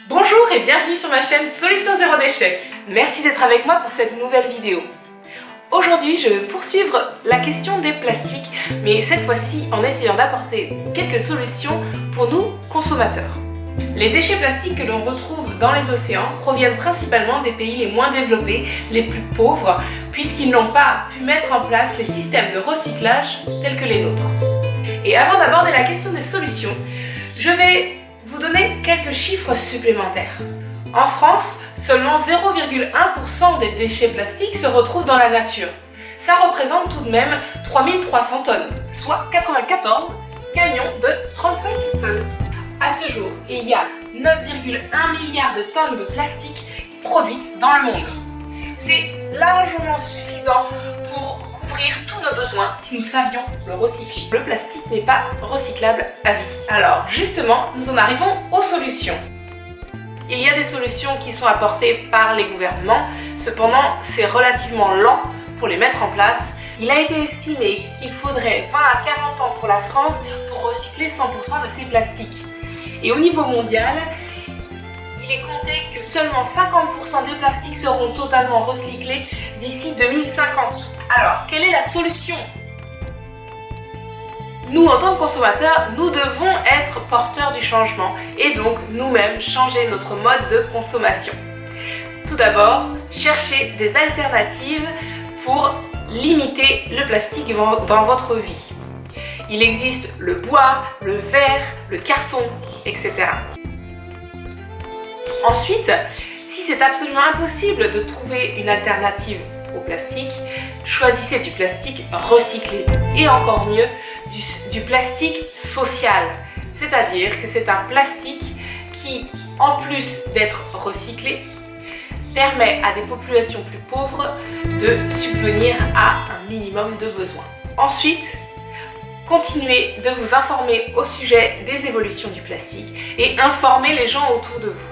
Bonjour et bienvenue sur ma chaîne Solutions Zéro Déchet. Merci d'être avec moi pour cette nouvelle vidéo. Aujourd'hui, je vais poursuivre la question des plastiques, mais cette fois-ci en essayant d'apporter quelques solutions pour nous, consommateurs. Les déchets plastiques que l'on retrouve dans les océans proviennent principalement des pays les moins développés, les plus pauvres, puisqu'ils n'ont pas pu mettre en place les systèmes de recyclage tels que les nôtres. Et avant d'aborder la question des solutions, je vais vous donner quelques chiffres supplémentaires. En France, seulement 0,1% des déchets plastiques se retrouvent dans la nature. Ça représente tout de même 3300 tonnes, soit 94 camions de 35 tonnes. À ce jour, il y a 9,1 milliards de tonnes de plastique produites dans le monde. C'est largement suffisant pour couvrir tous nos besoins si nous savions le recycler. Le plastique n'est pas recyclable à vie. Alors justement, nous en arrivons aux solutions. Il y a des solutions qui sont apportées par les gouvernements, cependant c'est relativement lent pour les mettre en place. Il a été estimé qu'il faudrait 20 à 40 ans pour la France pour recycler 100% de ces plastiques. Et au niveau mondial, il est compté que seulement 50% des plastiques seront totalement recyclés d'ici 2050. Alors, quelle est la solution ? Nous, en tant que consommateurs, nous devons être porteurs du changement et donc nous-mêmes changer notre mode de consommation. Tout d'abord, cherchez des alternatives pour limiter le plastique dans votre vie. Il existe le bois, le verre, le carton, etc. Ensuite, si c'est absolument impossible de trouver une alternative au plastique, choisissez du plastique recyclé et encore mieux du plastique social. C'est-à-dire que c'est un plastique qui, en plus d'être recyclé, permet à des populations plus pauvres de subvenir à un minimum de besoins. Ensuite, continuez de vous informer au sujet des évolutions du plastique et informez les gens autour de vous.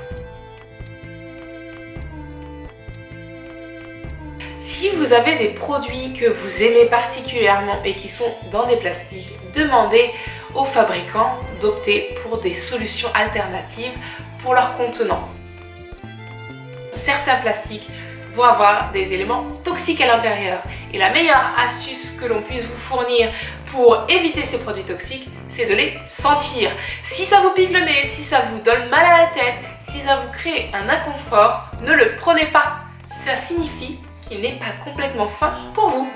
Si vous avez des produits que vous aimez particulièrement et qui sont dans des plastiques, demandez aux fabricants d'opter pour des solutions alternatives pour leurs contenants. Certains plastiques vont avoir des éléments toxiques à l'intérieur et la meilleure astuce que l'on puisse vous fournir pour éviter ces produits toxiques, c'est de les sentir. Si ça vous pique le nez, si ça vous donne mal à la tête, si ça vous crée un inconfort, ne le prenez pas. Ça signifie qu'il n'est pas complètement sain pour vous.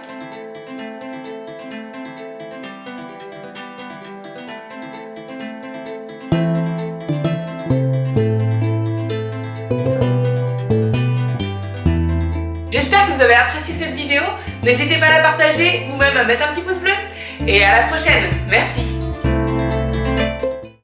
J'espère que vous avez apprécié cette vidéo. N'hésitez pas à la partager ou même à mettre un petit pouce bleu. Et à la prochaine. Merci.